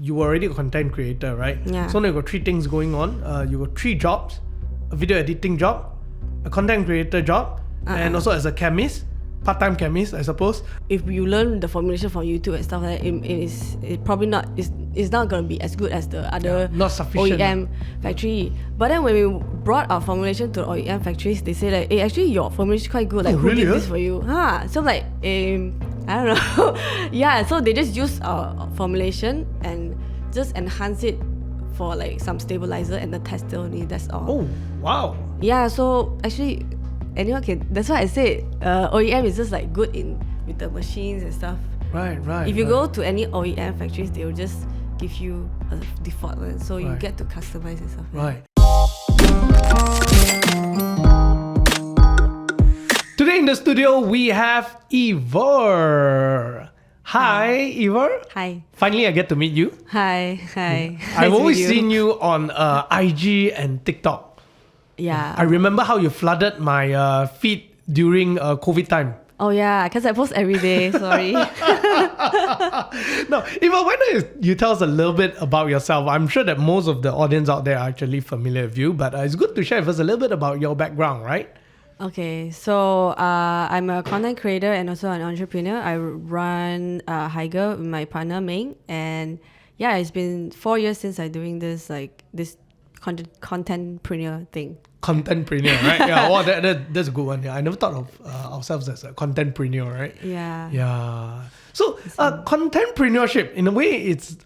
you were already a content creator, right? Yeah. So now you got 3 things going on. You got 3 jobs: a video editing job, a content creator job, and also as a chemist, part-time chemist, I suppose. If you learn the formulation from YouTube and stuff like that, it's probably not, it's not going to be as good as the other not sufficient. OEM factory. But then when we brought our formulation to OEM factories, they say like, hey, actually your formulation is quite good. Like, who really, did this for you? So like, I don't know. Yeah, so they just use our formulation and just enhance it for like some stabilizer and the tester only. That's all. Oh, wow. Yeah, so actually anyone can. That's why I said OEM is just like good with the machines and stuff. Right. If you go to any OEM factories, they will just give you a default one, so you get to customize and stuff. Right. Today in the studio we have Ivor. Hi, Ivor. Hi. Finally, I get to meet you. Hi. I've always seen you on IG and TikTok. Yeah. I remember how you flooded my feed during COVID time. Oh yeah, because I post every day. Sorry. No, Ivor, why don't you tell us a little bit about yourself? I'm sure that most of the audience out there are actually familiar with you, but it's good to share with us a little bit about your background, right? Okay, so I'm a content creator and also an entrepreneur. I run HAER with my partner Ming, and yeah, it's been 4 years since I'm doing this contentpreneur thing. Contentpreneur, right? Yeah, well, that's a good one. Yeah, I never thought of ourselves as a contentpreneur, right? Yeah. So, contentpreneurship, in a way, it's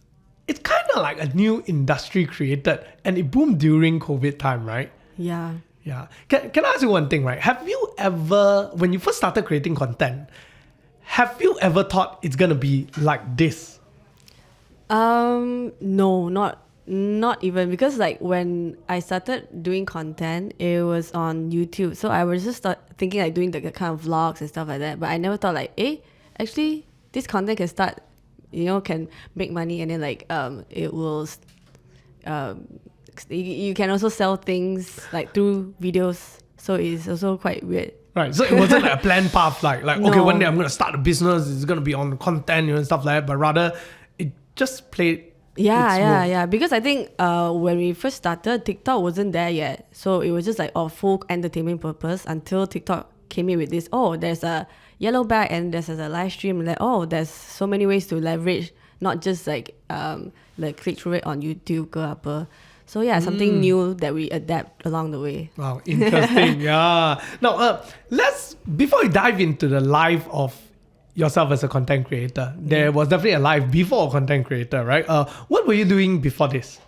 kind of like a new industry created, and it boomed during COVID time, right? Yeah. Yeah. Can I ask you one thing, right? Have you ever, when you first started creating content, have you ever thought it's gonna be like this? No, not even, because like when I started doing content, it was on YouTube. So I was just thinking like doing the kind of vlogs and stuff like that. But I never thought like, actually this content can start, can make money, and then like it will you can also sell things like through videos. So it's also quite weird. Right, so it wasn't like a planned path, like No. okay, one day I'm gonna start a business, it's gonna be on content, and stuff like that, but rather it just played. Yeah. Because I think when we first started, TikTok wasn't there yet. So it was just like full entertainment purpose until TikTok came in with this. Oh, there's a yellow bag and there's a live stream. Like, there's so many ways to leverage, not just like click through it on YouTube ke apa. So yeah, something new that we adapt along the way. Wow, interesting. Yeah. Now, before we dive into the life of yourself as a content creator, there was definitely a life before a content creator, right? What were you doing before this?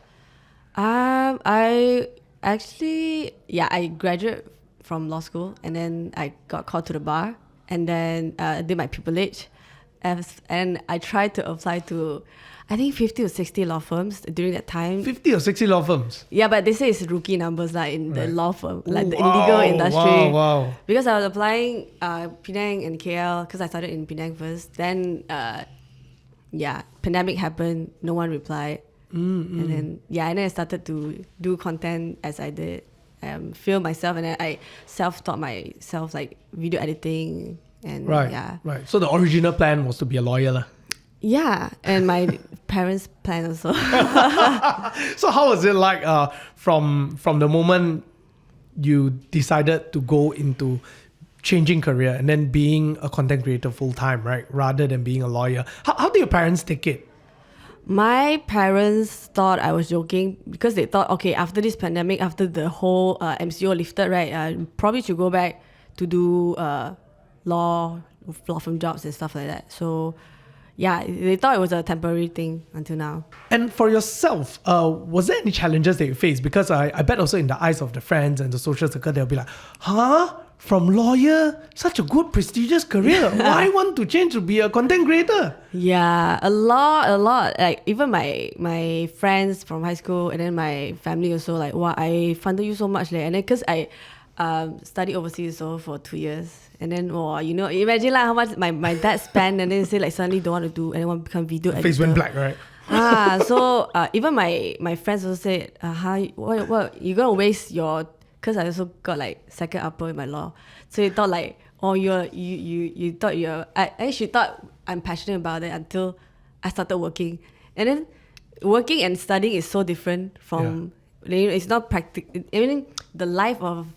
I actually, I graduated from law school, and then I got called to the bar, and then I did my pupillage, and I tried to apply to, I think 50 or 60 law firms during that time. 50 or 60 law firms? Yeah, but they say it's rookie numbers like in the law firm, like the Wow, illegal industry. Wow. Because I was applying Penang and KL, because I started in Penang first. Then, pandemic happened, no one replied. And then I started to do content as I did, film myself, and then I self-taught myself like video editing. And Right. So the original plan was to be a lawyer lah. Yeah, and my parents' plan also. So how was it like from the moment you decided to go into changing career and then being a content creator full time, right? Rather than being a lawyer. How do your parents take it? My parents thought I was joking, because they thought, okay, after this pandemic, after the whole MCO lifted, right, probably should go back to do law firm jobs and stuff like that. So yeah, they thought it was a temporary thing until now. And for yourself, was there any challenges that you faced? Because I bet also in the eyes of the friends and the social circle, they'll be like, from lawyer, such a good prestigious career, why want to change to be a content creator? Yeah, a lot. Like even my friends from high school, and then my family also, like, wow, I funded you so much. And then because I studied overseas for 2 years. And then, imagine like how much my dad spent, and then say like suddenly don't want to do, and then want to become video editor. Face went black, right? So even my friends also said, what you're gonna waste your, because I also got like second upper in my law, so they thought like, you thought she thought I'm passionate about it until I started working, and then working and studying is so different from. It's not practical. I mean, the life of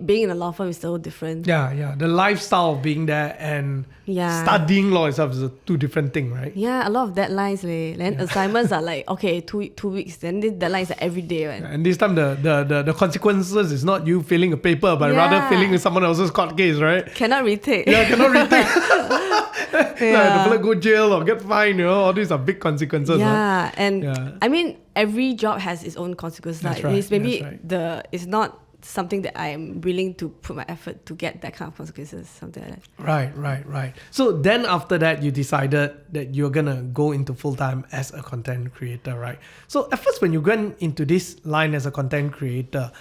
being in a law firm is so different. Yeah. The lifestyle of being there and studying law itself is a two different thing, right? Yeah, a lot of deadlines. Then assignments are like, okay, two weeks. Then the deadlines are every day, right? And this time the consequences is not you filling a paper, but rather filling someone else's court case, right? Cannot retake. Yeah, cannot retake. The fella go jail or get fined, all these are big consequences. Yeah, I mean, every job has its own consequences. That's like, right. It's not something that I'm willing to put my effort to get that kind of consequences, something like Right. that. So then after that, you decided that you're going to go into full-time as a content creator, right? So at first, when you went into this line as a content creator,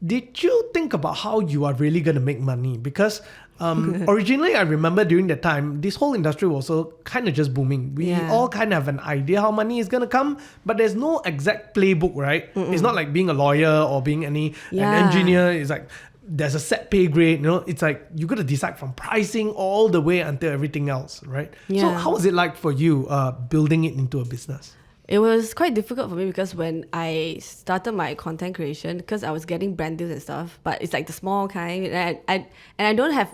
did you think about how you are really going to make money? Because originally, I remember during that time, this whole industry was also kind of just booming. We all kind of have an idea how money is going to come, but there's no exact playbook, right? It's not like being a lawyer or being an engineer. It's like there's a set pay grade. It's like you got to decide from pricing all the way until everything else, right? Yeah. So how was it like for you building it into a business? It was quite difficult for me because when I started my content creation, because I was getting brand deals and stuff, but it's like the small kind, and I don't have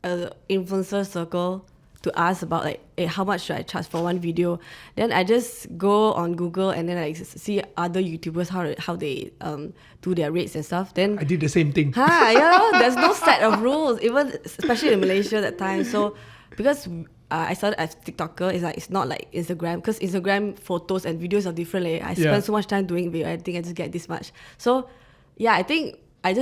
an influencer circle to ask about like, hey, how much should I charge for one video. Then I just go on Google and then I see other YouTubers how they do their rates and stuff. Then I did the same thing. There's no set of rules, even especially in Malaysia at that time. So because I started as TikToker, it's not like Instagram, because Instagram photos and videos are different. I spend so much time doing video editing, I just get this much. So I think I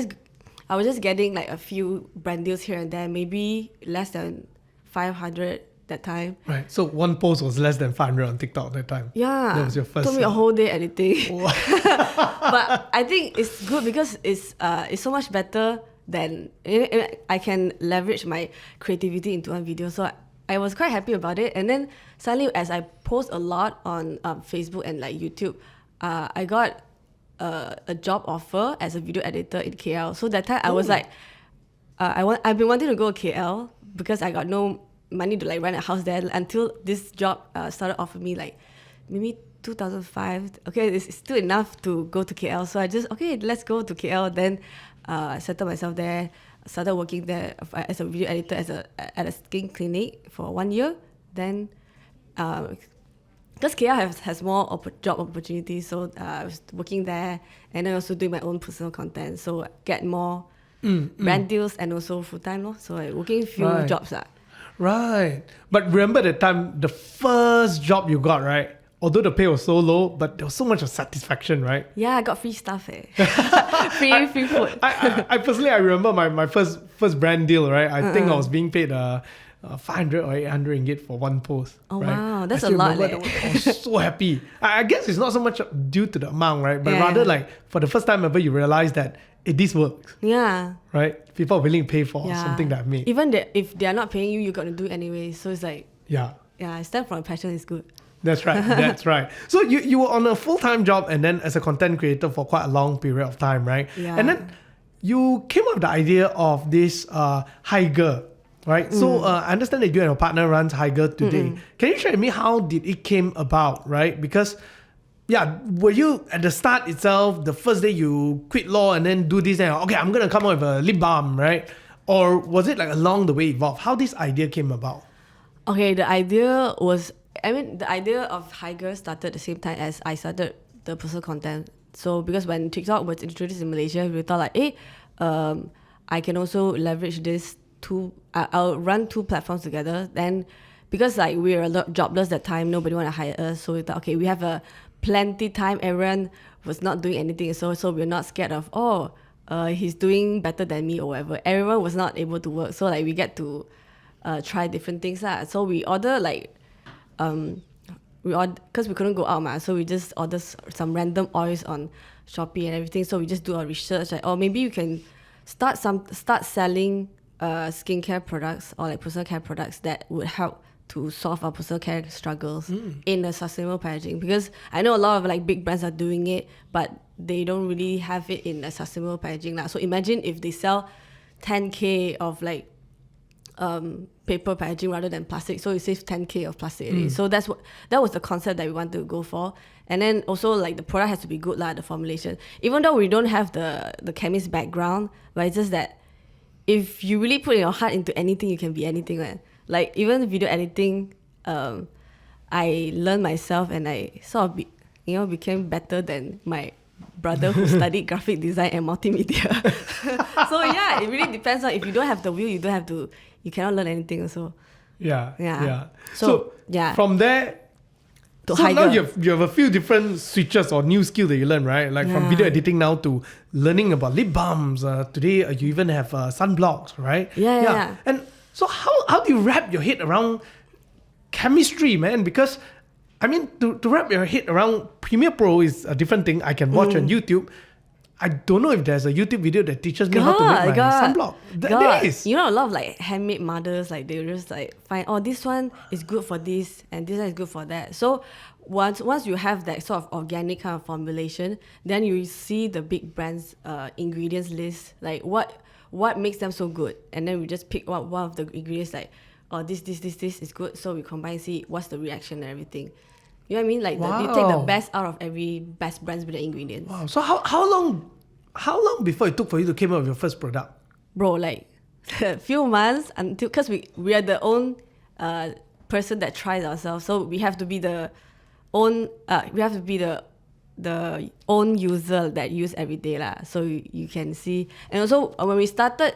was just getting like a few brand deals here and there, maybe less than 500 that time. Right. So one post was less than 500 on TikTok at that time. Yeah. That was your first. Took me a whole day editing. But I think it's good because it's so much better than I can leverage my creativity into one video. So I was quite happy about it. And then suddenly, as I post a lot on Facebook and like YouTube, I got a job offer as a video editor in KL. So that time I was like, I've been wanting to go to KL because I got no money to like rent a house there until this job started offering me like maybe 2005. Okay, it's still enough to go to KL. So I just, let's go to KL. Then I settled myself there. Started working there as a video editor at a skin clinic for 1 year. Then, because KL has more job opportunities, so I was working there and then also doing my own personal content. So get more brand deals and also full time. So I working few jobs. Right. But remember the time, the first job you got, right? Although the pay was so low, but there was so much of satisfaction, right? Yeah, I got free stuff. Free food. I personally, I remember my first brand deal, right? I think I was being paid 500 or 800 ringgit for one post. Oh, right? wow. That's a lot. I was so happy. I guess it's not so much due to the amount, right? But rather like for the first time ever, you realize that this works. Yeah. Right? People are willing to pay for something that I made. Even if they are not paying you, you got to do it anyway. So it's like, stand for a passion is good. That's right. So you were on a full-time job and then as a content creator for quite a long period of time, right? Yeah. And then you came up with the idea of this HAER, right? So I understand that you and your partner runs HAER today. Can you share with me how did it came about, right? Because were you at the start itself, the first day you quit law and then do this and I'm going to come up with a lip balm, right? Or was it like along the way evolved? How this idea came about? Okay, the idea of HAER started at the same time as I started the personal content. So because when TikTok was introduced in Malaysia, we thought like, I can also leverage this I'll run two platforms together. Then because like we were jobless that time, nobody want to hire us. So we thought, we have plenty time. Everyone was not doing anything. So we're not scared of, he's doing better than me or whatever. Everyone was not able to work. So like we get to try different things. So we order like, because we couldn't go out, so we just order some random oils on Shopee and everything. So we just do our research, like, maybe you can start selling skincare products or like personal care products that would help to solve our personal care struggles in a sustainable packaging. Because I know a lot of like big brands are doing it, but they don't really have it in a sustainable packaging. So imagine if they sell 10K of like paper packaging rather than plastic, so it saves 10k of plastic already. So that was the concept that we wanted to go for. And then also like the product has to be good lah, the formulation. Even though we don't have the chemist background, but it's just that if you really put your heart into anything, you can be anything, right? Like even video editing, I learned myself and I sort of became better than my brother who studied graphic design and multimedia. So yeah, it really depends on if you don't have the will, you cannot learn anything also. Yeah. So yeah, from there, so now you have a few different switches or new skill that you learn, right? Like from video editing now to learning about lip balms. Today you even have sunblocks, right? Yeah. And so how do you wrap your head around chemistry, man? Because I mean, to wrap your head around Premiere Pro is a different thing. I can watch on YouTube. I don't know if there's a YouTube video that teaches me how to make my sunblock. There is. You know, a lot of like handmade mothers, like they just like find, this one is good for this and this one is good for that. So once you have that sort of organic kind of formulation, then you see the big brands' ingredients list, like what makes them so good, and then we just pick one of the ingredients, like this is good. So we combine, see what's the reaction and everything. You know what I mean? Like you take the best out of every best brands with the ingredients. Wow. So how long before it took for you to come up with your first product? Bro, like a few months until, because we are the own person that tries ourselves, so we have to be the own the own user that use every day lah. So you can see, and also when we started,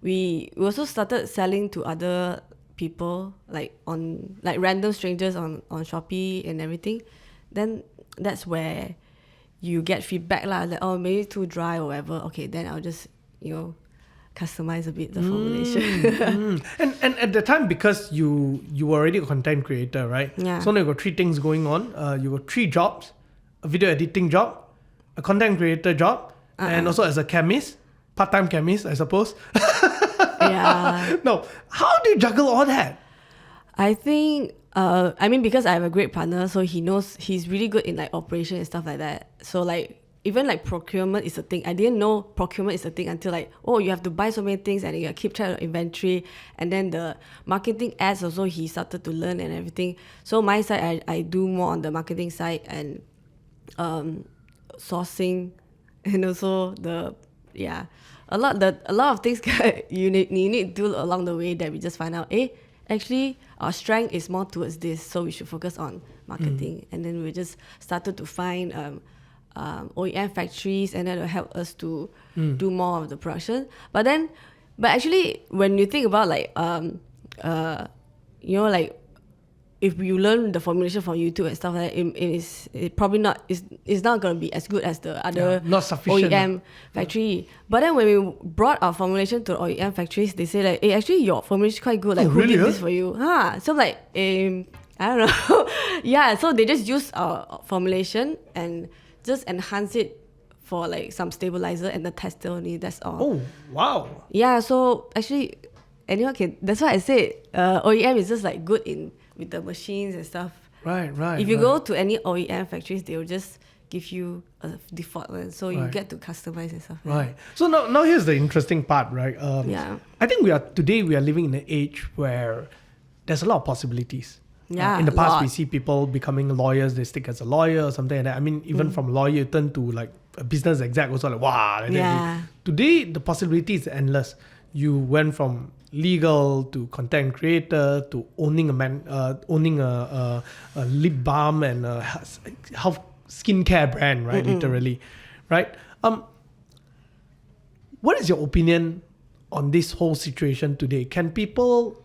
we also started selling to other people, like on like random strangers on Shopee and everything. Then that's where you get feedback lah, like maybe too dry or whatever. Okay, then I'll just customize a bit the formulation. And at the time, because you were already a content creator, right? Yeah. So now you got 3 things going on. You got 3 jobs: a video editing job, a content creator job, and also as a chemist, part-time chemist, I suppose. Yeah. No, how do you juggle all that? I think, because I have a great partner, so he's really good in like operation and stuff like that. So like, even like procurement is a thing. I didn't know procurement is a thing until like, you have to buy so many things and you keep track of inventory. And then the marketing ads also, he started to learn and everything. So my side, I do more on the marketing side and sourcing, and also a lot of things you need to do along the way that we just find out, actually our strength is more towards this, so we should focus on marketing. And then we just started to find OEM factories, and that will help us to do more of the production. But actually when you think about like like if you learn the formulation from YouTube and stuff like that, it's probably not, it's not going to be as good as the other not sufficient OEM factory. But then when we brought our formulation to the OEM factories, they say like, actually your formulation is quite good. Like, who did this for you? So I'm like, I don't know. Yeah, so they just use our formulation and just enhance it for like some stabilizer and the tester only. That's all. Oh, wow. Yeah, so actually anyone can. That's why I said OEM is just like good with the machines and stuff. Right. If you go to any OEM factories, they will just give you a default one, so you get to customize and stuff. Right. So now here's the interesting part, right? I think we are living in an age where there's a lot of possibilities. Yeah. In the past, we see people becoming lawyers. They stick as a lawyer or something like that. I mean, even from lawyer, you turn to like a business exec. Also, like wow. Like that. Today, the possibility is endless. You went from legal to content creator to owning a lip balm and a health skincare brand, right? Literally, right? What is your opinion on this whole situation today? Can people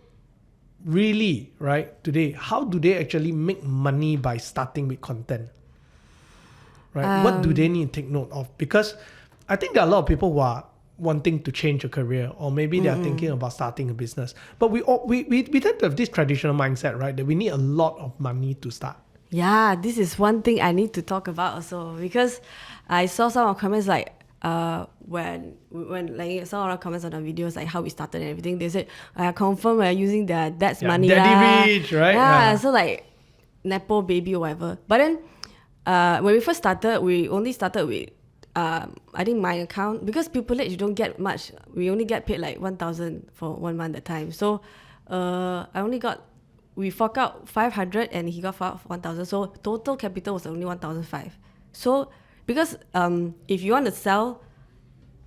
really, right, today, how do they actually make money by starting with content? Right? What do they need to take note of? Because I think there are a lot of people who are wanting to change a career, or maybe they are thinking about starting a business. But we tend to have this traditional mindset, right, that we need a lot of money to start. Yeah, this is one thing I need to talk about also, because I saw some of the comments like when like some of the comments on the videos, like how we started and everything, they said I confirm we're using their dad's money, daddy rich, right? Yeah, so like nepo baby or whatever. But then when we first started, we only started with I think my account, because pupillage you don't get much. We only get paid like 1,000 for 1 month at a time. So we fork out 500 and he got 1,000. So total capital was only 1,500. So because if you want to sell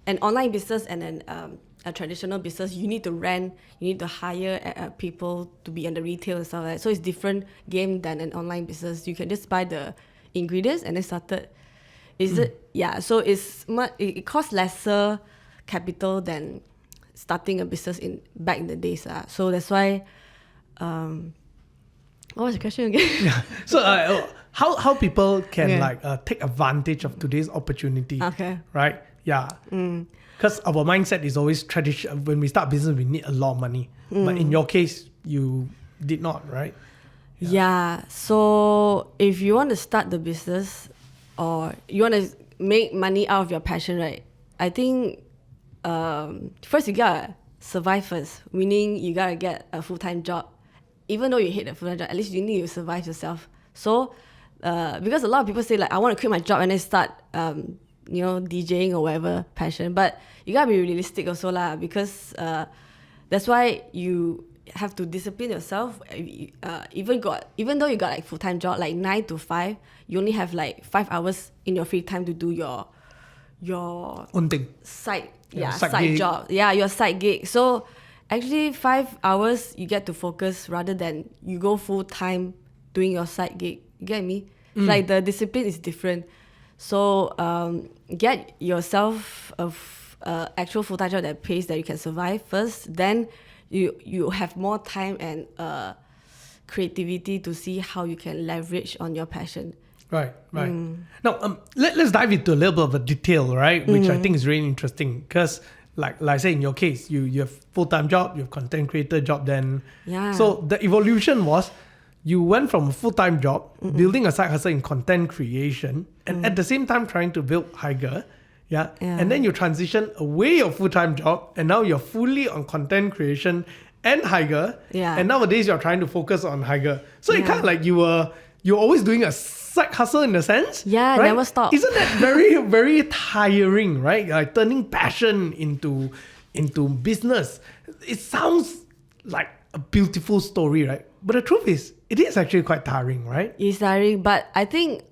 an online business and a traditional business, you need to rent, you need to hire people to be in the retail and stuff like that. So it's different game than an online business. You can just buy the ingredients and then start it. So it costs lesser capital than starting a business back in the days. So that's why what was the question again? Yeah. So how people can take advantage of today's opportunity. Okay. Right? Yeah. Because our mindset is always traditional. When we start business, we need a lot of money. But in your case, you did not, right? Yeah. So if you want to start the business or you want to make money out of your passion, right? I think first you gotta survive first. Meaning you gotta get a full-time job. Even though you hate a full-time job, at least you need to survive yourself. So because a lot of people say like, I want to quit my job and then start DJing or whatever passion. But you gotta be realistic also lah, because that's why you have to discipline yourself. Even though you got like full-time job, like 9 to 5, you only have like 5 hours in your free time to do your own thing. Side gig. job. Yeah, your side gig. So actually 5 hours you get to focus rather than you go full-time doing your side gig. You get me? Like the discipline is different. So get yourself a actual full-time job that pays that you can survive first. Then you have more time and creativity to see how you can leverage on your passion. Right. Now, let's dive into a little bit of a detail, right? Which I think is really interesting because, like I say, in your case, you have full-time job, you have content creator job. Then, so the evolution was you went from a full-time job, building a side hustle in content creation, and at the same time trying to build HAER. Yeah. And then you transition away your full-time job and now you're fully on content creation and HAER. Yeah. And nowadays you're trying to focus on HAER. So it kind of like you're always doing a side hustle in a sense. Yeah, right? never stop. Isn't that very, very tiring, right? Like turning passion into business. It sounds like a beautiful story, right? But the truth is, it is actually quite tiring, right? It's tiring, but I think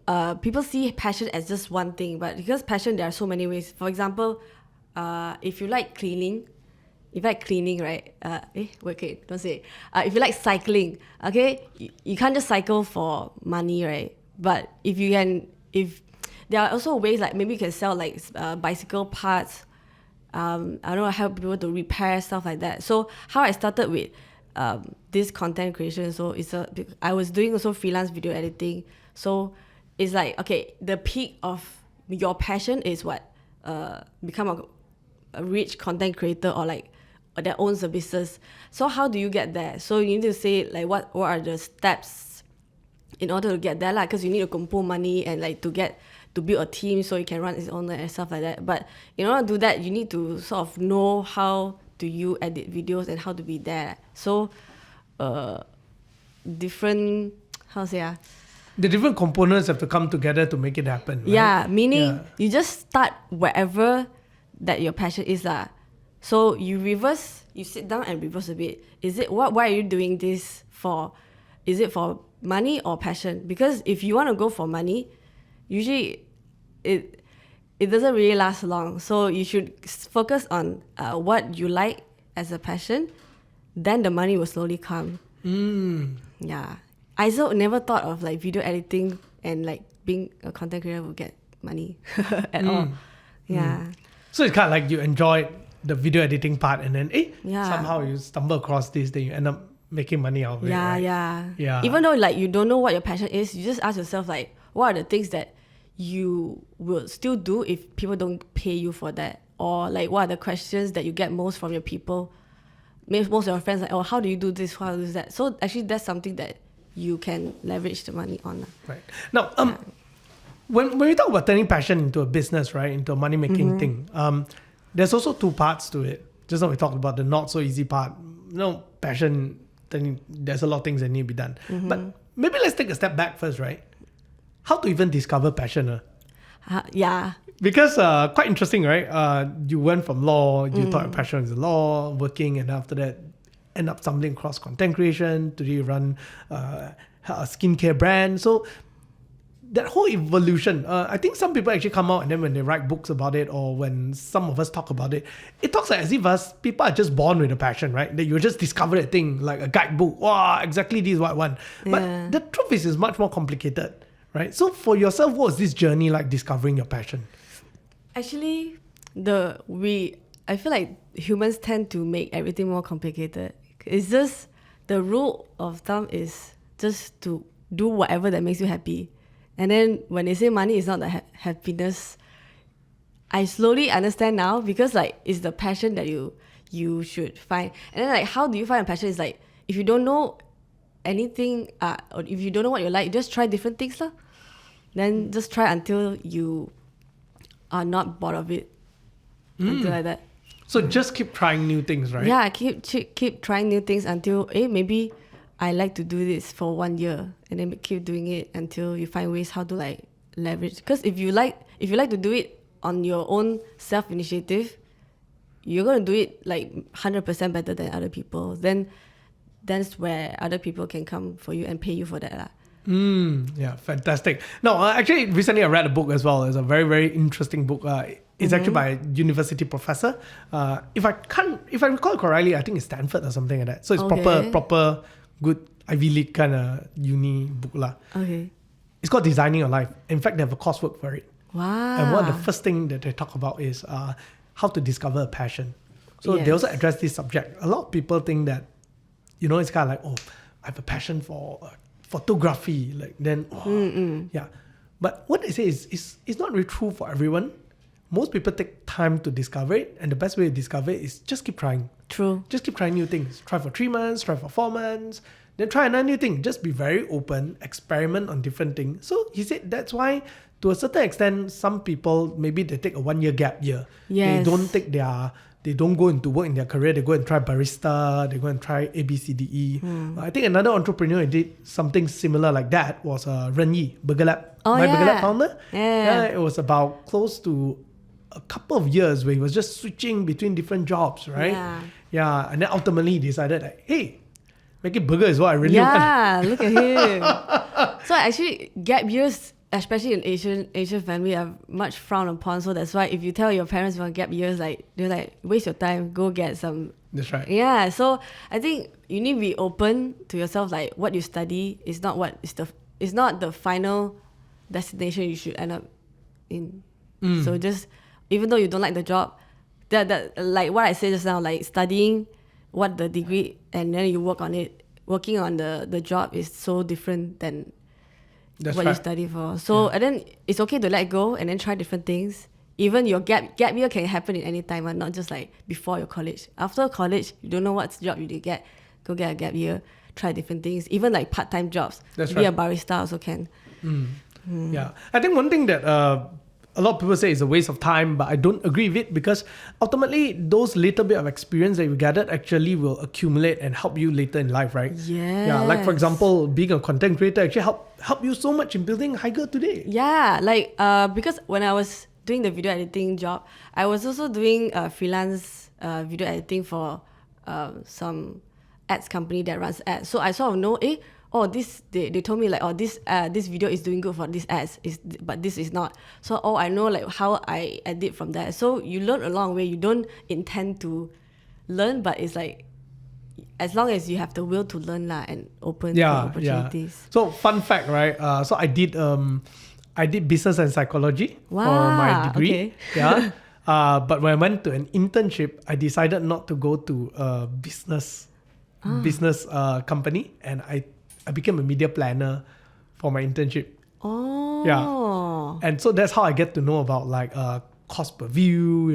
people see passion as just one thing. But because passion, there are so many ways. For example, if you like cleaning, right? Don't say it. If you like cycling, okay, you can't just cycle for money, right? But if there are also ways like maybe you can sell like bicycle parts. I don't know, help people to repair stuff like that. So how I started with this content creation, so I was doing also freelance video editing. So it's like, okay, the peak of your passion is what become a rich content creator or like that owns a business. So how do you get there? So you need to say like what are the steps in order to get there, like, because you need to compose money and like to build a team so you can run its own and stuff like that. But in order to do that, you need to sort of know how do you edit videos and how to be there. So different, the different components have to come together to make it happen, right? Yeah, meaning you just start wherever that your passion is lah. So you sit down and reverse a bit. Why are you doing this for? Is it for money or passion? Because if you want to go for money, usually it doesn't really last long. So you should focus on what you like as a passion. Then the money will slowly come. Yeah. I also never thought of like video editing and like being a content creator would get money at all. Yeah. So it's kind of like you enjoyed the video editing part and then somehow you stumble across this, then you end up making money out of it, right? Yeah. Even though like you don't know what your passion is, you just ask yourself like, what are the things that you will still do if people don't pay you for that? Or like what are the questions that you get most from your people? Maybe most of your friends like, oh, how do you do this? How do you do that? So actually that's something that you can leverage the money on. Right. Now, when we talk about turning passion into a business, right, into a money-making thing, there's also two parts to it. Just now we talked about the not so easy part. Passion, then there's a lot of things that need to be done. But maybe let's take a step back first, right? How to even discover passion? Because quite interesting, right? You went from law, you thought your passion is law, working, and after that, end up stumbling across content creation. Today you run a skincare brand. So that whole evolution, I think some people actually come out and then when they write books about it, or when some of us talk about it, it talks like as if us people are just born with a passion, right? That you just discover a thing like a guidebook. Wow, exactly this is what I want. But the truth is, it's much more complicated, right? So for yourself, what was this journey like discovering your passion? Actually, I feel like humans tend to make everything more complicated. It's just the rule of thumb is just to do whatever that makes you happy. And then when they say money is not the happiness, I slowly understand now, because like it's the passion that you should find. And then like how do you find a passion? Is like if you don't know anything, or if you don't know what you like, just try different things lah. Then just try until you are not bored of it. Until like that. So just keep trying new things, right? Yeah, keep trying new things until maybe I like to do this for 1 year, and then keep doing it until you find ways how to like leverage. Because if you like to do it on your own self initiative, you're gonna do it like 100% better than other people. Then that's where other people can come for you and pay you for that lah. Yeah, fantastic. No, actually, recently I read a book as well. It's a very, very interesting book. It's actually by a university professor. If I recall correctly, I think it's Stanford or something like that. So it's proper, good Ivy League kind of uni book lah. Okay. It's called Designing Your Life. In fact, they have a coursework for it. Wow. And one of the first things that they talk about is how to discover a passion. So they also address this subject. A lot of people think that, it's kind of like, oh, I have a passion for photography. Like then, yeah. But what they say is it's not really true for everyone. Most people take time to discover it, and the best way to discover it is just keep trying. True. Just keep trying new things. Try for 3 months, try for 4 months, then try another new thing. Just be very open, experiment on different things. So he said that's why, to a certain extent, some people, maybe they take a 1 year gap year. Yes. They don't go into work in their career. They go and try barista. They go and try A, B, C, D, E. I think another entrepreneur who did something similar like that was Ren Yi, Burger Lab. Burger Lab founder. Yeah. It was about close to a couple of years where he was just switching between different jobs, right? Yeah. And then ultimately he decided like, hey, making burger is what I really want. Yeah, look at him. So actually, gap years, especially in Asian family, are much frowned upon. So that's why if you tell your parents about gap years, like they're like, waste your time, go get some. That's right. Yeah. So I think you need to be open to yourself. Like what you study is not it's not the final destination you should end up in. So just even though you don't like the job, that like what I said just now, like studying what the degree and then you work on it. Working on the job is so different than you study for. So and then it's okay to let go and then try different things. Even your gap year can happen at any time, and not just like before your college. After college, you don't know what job you get. Go get a gap year, try different things. Even like part-time jobs. Be a barista also can. Yeah, I think one thing that a lot of people say it's a waste of time, but I don't agree with it, because ultimately those little bit of experience that you gathered actually will accumulate and help you later in life, right? Yeah. Like for example, being a content creator actually help you so much in building HAER today. Yeah, like because when I was doing the video editing job, I was also doing freelance video editing for some ads company that runs ads. So I sort of know, they told me like, this video is doing good for this ads, but this is not. So I know like how I edit from that. So you learn along the way. You don't intend to learn, but it's like as long as you have the will to learn and open for opportunities. Yeah. So fun fact, right? So I did business and psychology for my degree. Okay. But when I went to an internship, I decided not to go to a business company, and I became a media planner for my internship. Oh. Yeah. And so that's how I get to know about like cost per view,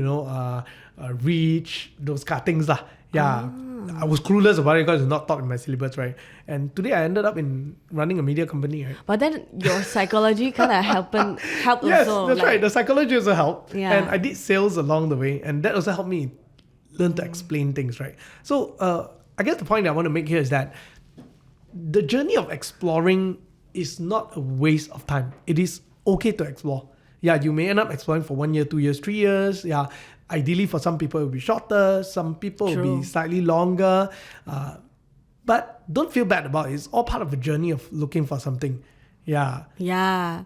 reach, those kind of things lah. Yeah. I was clueless about it because it's not taught in my syllabus, right? And today I ended up in running a media company, right? But then your psychology kind of helped yes, also. That's right. The psychology also helped. Yeah. And I did sales along the way, and that also helped me learn to explain things, right? So I guess the point that I want to make here is that the journey of exploring is not a waste of time. It is okay to explore. Yeah, you may end up exploring for 1 year, 2 years, 3 years. Yeah, ideally for some people it will be shorter, some people will True. be slightly longer. But don't feel bad about it. It's all part of the journey of looking for something. Yeah. Yeah.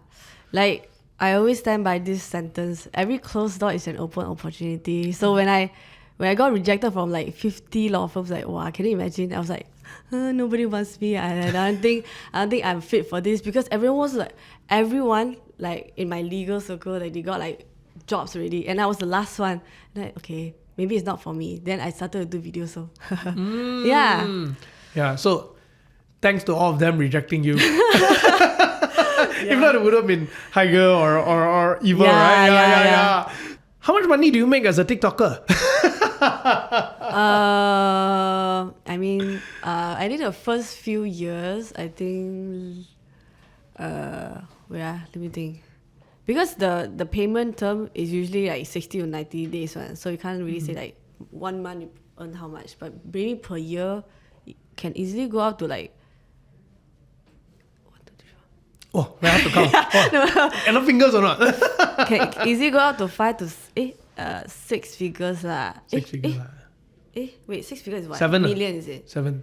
Like, I always stand by this sentence. Every closed door is an open opportunity. So when I got rejected from like 50 law firms, like, wow, can you imagine? I was like, nobody wants me. I don't think I'm fit for this, because everyone like in my legal circle, like they got like jobs already, and I was the last one. Like, okay, maybe it's not for me. Then I started to do videos. So yeah. Yeah. So thanks to all of them rejecting you. If not, it would have been HAER or evil, right? Yeah. How much money do you make as a TikToker? I mean, I did the first few years, I think, let me think. Because the payment term is usually like 60 or 90 days, right? So you can't really say like 1 month you earn how much, but maybe per year it can easily go up to like, Oh, I have to count. Enough fingers or not? can easily go up to 6 figures lah. 6 figures. Wait, 6 figures is what? 7. Million is it? 7.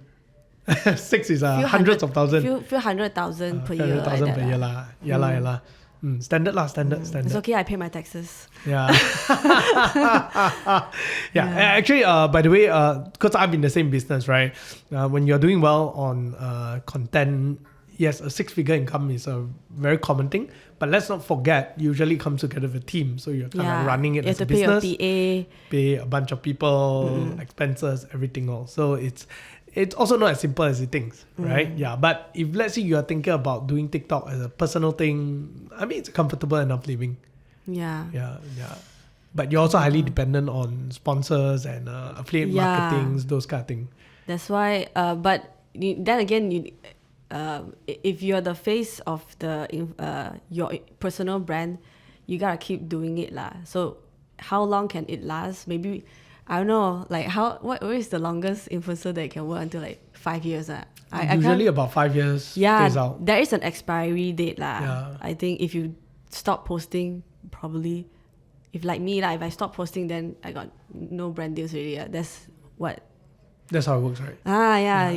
6 is hundreds of thousands. Few 100,000 per year. 100,000 per year lah. Yeah lah. Standard lah, standard. It's okay, I pay my taxes. Yeah. Actually, by the way, because I'm in the same business, right? When you're doing well on content, yes, a 6-figure income is a very common thing. But let's not forget, usually comes together with a team. So you're kind of running it as a business. You have to pay your PA. Pay a bunch of people, expenses, everything else. So it's also not as simple as you think, right? Yeah. But if let's say you are thinking about doing TikTok as a personal thing, I mean, it's a comfortable enough living. Yeah. But you're also highly dependent on sponsors and affiliate marketings, those kind of things. That's why. But then again, if you're the face of your personal brand, you gotta keep doing it lah. So how long can it last? Maybe, I don't know, like what is the longest influencer that can work until like 5 years? Usually about 5 years. Phase out. There is an expiry date lah. Yeah. I think if you stop posting, probably, if like me lah, if I stop posting, then I got no brand deals already. That's how it works, right?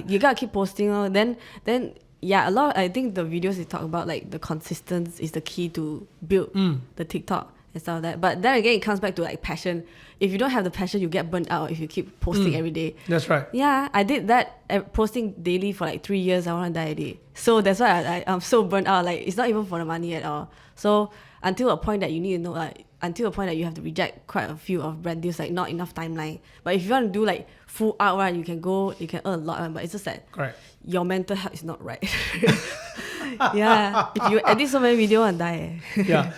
You gotta keep posting. Then I think the videos they talk about, like the consistency is the key to build the TikTok and stuff like that. But then again, it comes back to like passion. If you don't have the passion, you get burnt out if you keep posting every day. That's right. Yeah, I did that, posting daily for like 3 years. I want to die already. So that's why I'm so burnt out. Like, it's not even for the money at all. So until a point that you need to know, until a point that you have to reject quite a few of brand deals, like not enough timeline. But if you want to do like full out, right, you can earn a lot. But it's just that your mental health is not right. If you edit so many videos and die.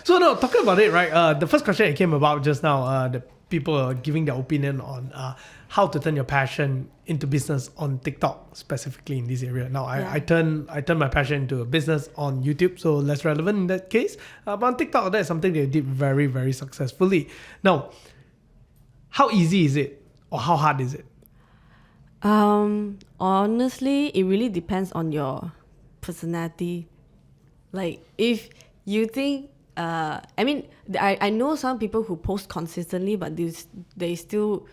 So no, talking about it, right? The first question that came about just now, the people are giving their opinion on how to turn your passion into business on TikTok, specifically in this area. Now, I turn my passion into a business on YouTube, so less relevant in that case. But on TikTok, that's something they did very, very successfully. Now, how easy is it, or how hard is it? Honestly, it really depends on your personality. Like, if you think, I know some people who post consistently, but they still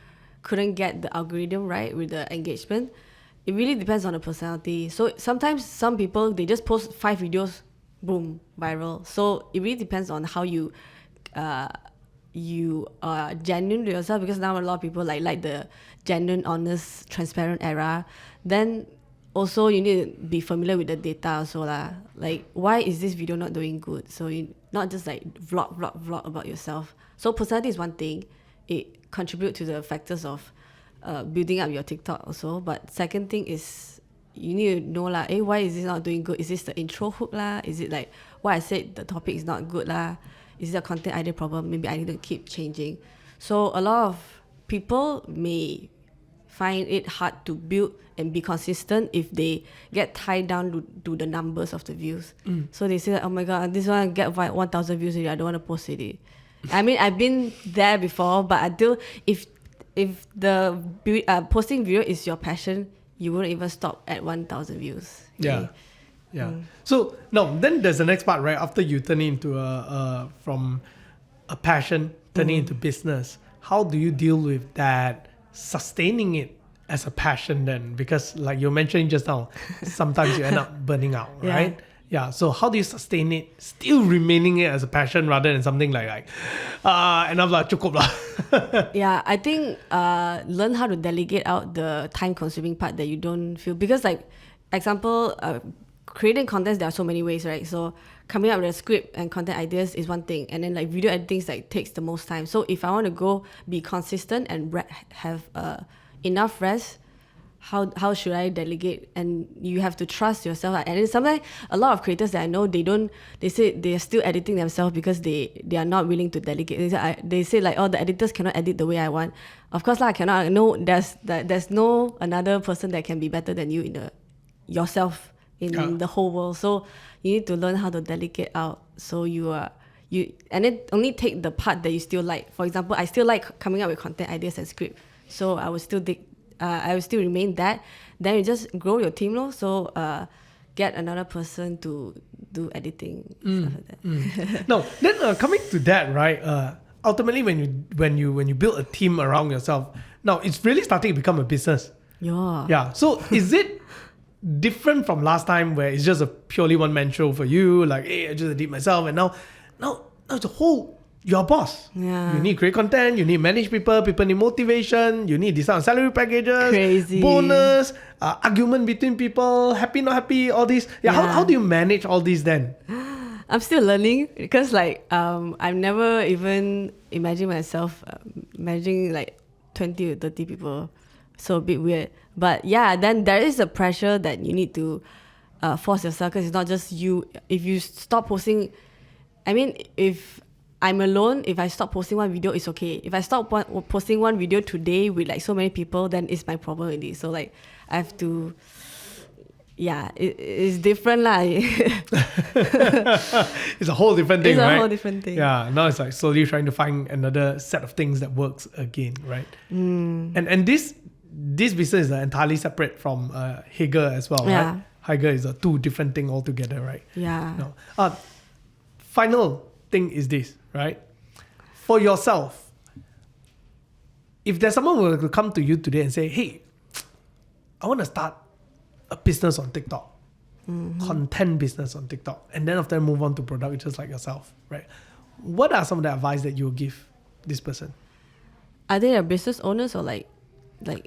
couldn't get the algorithm right with the engagement. It really depends on the personality. So sometimes some people, they just post 5 videos, boom, viral. So it really depends on how you are genuine to yourself, because now a lot of people like the genuine, honest, transparent era. Then also you need to be familiar with the data also lah. Like, why is this video not doing good? So you not just like vlog about yourself. So personality is one thing. It contributes to the factors of building up your TikTok also. But second thing is, you need to know lah, why is this not doing good? Is this the intro hook lah? Is it like what I said, the topic is not good lah? Is it a content idea problem? Maybe I need to keep changing. So a lot of people may find it hard to build and be consistent if they get tied down to the numbers of the views. So they say, oh my god, this one get 1,000 views already, I don't want to post it. I mean, I've been there before, but until if the posting video is your passion, you won't even stop at 1,000 views. Okay? Yeah. So no, then there's the next part, right? After you turn it into from a passion, turning into business, how do you deal with that, sustaining it as a passion then? Because like you mentioned just now, sometimes you end up burning out, Yeah. right? Yeah. So how do you sustain it, still remaining it as a passion rather than something like enough lah, cukup lah. Yeah, I think learn how to delegate out the time-consuming part that you don't feel, because like example, creating contents, there are so many ways, right? So coming up with a script and content ideas is one thing, and then like video editing is like takes the most time. So if I want to go be consistent and have enough rest, how should I delegate? And you have to trust yourself. And then sometimes a lot of creators that I know, they say they are still editing themselves because they are not willing to delegate. They say like, oh, the editors cannot edit the way I want. Of course, I cannot. No, there's no another person that can be better than you yourself in the whole world. So you need to learn how to delegate out. So you and then only take the part that you still like. For example, I still like coming up with content ideas and script, so I will still I will still remain that. Then you just grow your team, so get another person to do editing, stuff like that. No, then coming to that, right? Ultimately, when you build a team around yourself, now it's really starting to become a business. Yeah. Yeah. So is it different from last time where it's just a purely one-man show for you? Like, hey, I just edit myself, and now it's a whole. You're a boss. Yeah. You need great content. You need manage people. People need motivation. You need decide on salary packages, Crazy. bonus, argument between people, happy not happy, all these. Yeah. How do you manage all these then? I'm still learning, because like I've never even imagined myself managing like 20 or 30 people. So a bit weird. But yeah, then there is a pressure that you need to force yourself, because it's not just you. If you stop posting, I mean, if I'm alone, if I stop posting one video, it's okay. If I stop posting one video today with like so many people, then it's my problem already. So like I have to, yeah, it's different lah. It's a whole different thing, right? It's a whole different thing. Yeah, now it's like slowly trying to find another set of things that works again, right? And this business is entirely separate from HAER as well, Yeah. right? HAER is a two different thing altogether, right? Yeah. No. Final thing is this, right? For yourself, if there's someone who will come to you today and say, hey, I want to start a business on TikTok, content business on TikTok, and then after move on to product just like yourself, right? What are some of the advice that you will give this person? Are they a business owners or like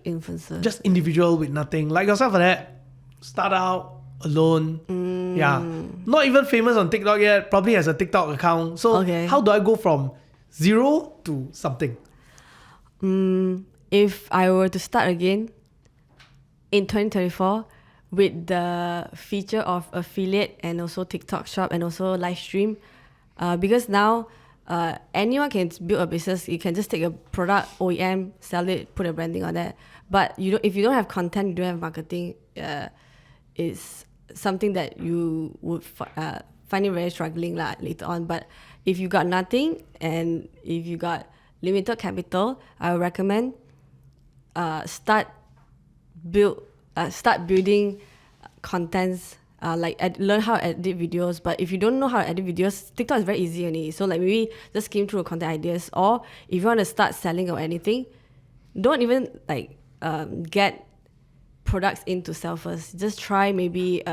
influencers? Just individual with nothing, like yourself like that. Start out alone. Yeah. Not even famous on TikTok yet, probably has a TikTok account. So how do I go from 0 to something? If I were to start again in 2024 with the feature of affiliate and also TikTok shop and also live stream, because now anyone can build a business. You can just take a product, OEM, sell it, put a branding on that. But if you don't have content, you don't have marketing, it's something that you would find it very struggling later on. But if you got nothing and if you got limited capital, I would recommend start building contents, learn how to edit videos. But if you don't know how to edit videos, TikTok is very easy only. So like maybe just skim through content ideas, or if you want to start selling or anything, don't even get products in to sell first. Just try maybe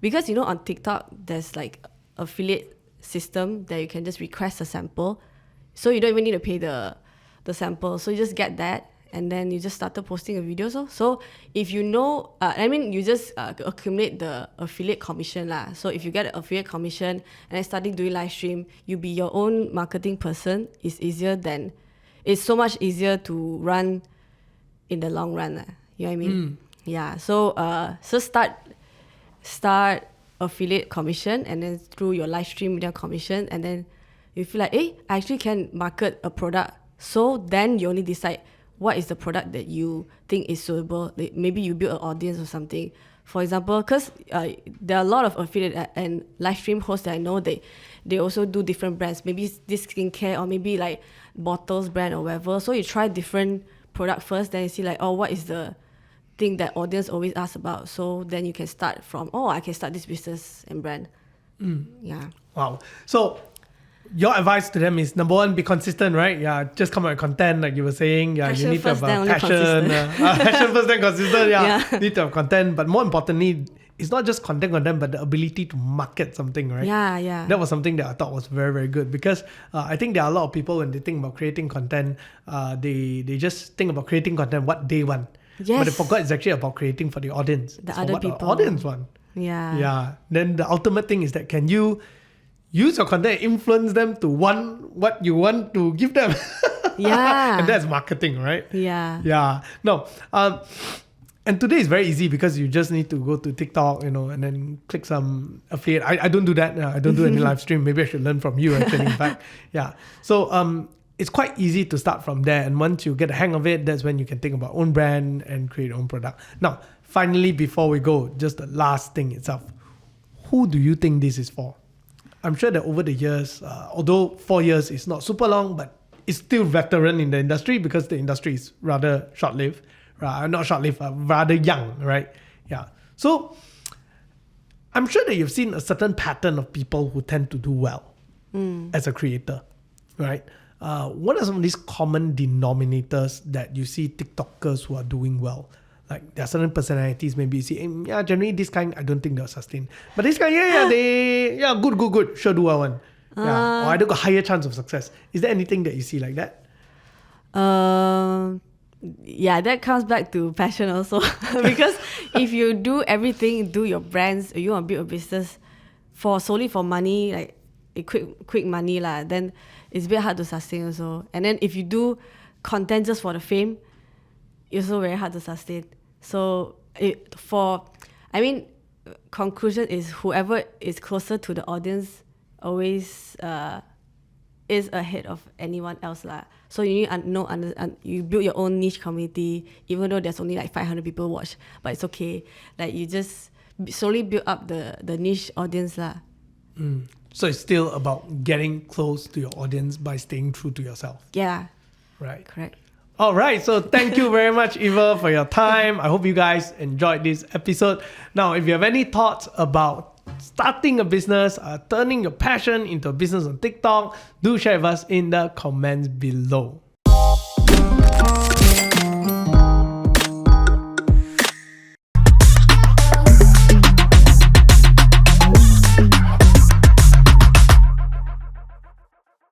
because on TikTok there's like affiliate system that you can just request a sample, so you don't even need to pay the sample. So you just get that, and then you just started posting a video. So if you just accumulate the affiliate commission lah. So if you get an affiliate commission and then starting doing live stream, you be your own marketing person. It's so much easier to run in the long run. You know what I mean? Yeah. So start affiliate commission, and then through your live stream media commission, and then you feel like, I actually can market a product. So then you only decide what is the product that you think is suitable. Like maybe you build an audience or something. For example, because there are a lot of affiliate and live stream hosts that I know, they also do different brands. Maybe this skincare, or maybe like bottles brand or whatever. So you try different product first, then you see like, what is the thing that audience always ask about. So then you can start from, I can start this business and brand. Yeah. Wow. So your advice to them is, number one, be consistent, right? Yeah, just come out with content like you were saying. Yeah, Passion you need to first, have then only passion. Passion first, then consistent. Yeah, Yeah. need to have content. But more importantly, it's not just content, but the ability to market something, right? Yeah. That was something that I thought was very, very good, because I think there are a lot of people, when they think about creating content, they just think about creating content what they want. Yes. But they forgot it's actually about creating for the audience. The It's other for what people. the audience want. Yeah. Yeah. Then the ultimate thing is that, can you use your content, influence them to want what you want to give them? Yeah. And that's marketing, right? Yeah. Yeah. No. And today is very easy, because you just need to go to TikTok, and then click some affiliate. I don't do that. I don't do any live stream. Maybe I should learn from you, actually. In fact, yeah. So it's quite easy to start from there. And once you get the hang of it, that's when you can think about own brand and create your own product. Now, finally, before we go, just the last thing itself. Who do you think this is for? I'm sure that over the years, although 4 years is not super long, but it's still veteran in the industry, because the industry is rather short-lived. Not short-lived, rather young, right? Yeah. So I'm sure that you've seen a certain pattern of people who tend to do well as a creator, right? What are some of these common denominators that you see TikTokers who are doing well? Like, there are certain personalities, maybe you see, generally this kind, I don't think they'll sustain. But this guy, good, sure do well one. Yeah. Or I got higher chance of success. Is there anything that you see like that? Yeah, that comes back to passion also. Because if you do everything, do your brands, you want to build a business solely for money, like a quick money lah, then it's a bit hard to sustain also. And then if you do content just for the fame, it's also very hard to sustain. So conclusion is, whoever is closer to the audience always is ahead of anyone else lah. So you need you build your own niche community, even though there's only like 500 people watch, but it's okay. Like, you just slowly build up the niche audience lah. So it's still about getting close to your audience by staying true to yourself. Yeah. Right. Correct. All right. So thank you very much, Eva, for your time. I hope you guys enjoyed this episode. Now, if you have any thoughts about starting a business, turning your passion into a business on TikTok, do share with us in the comments below.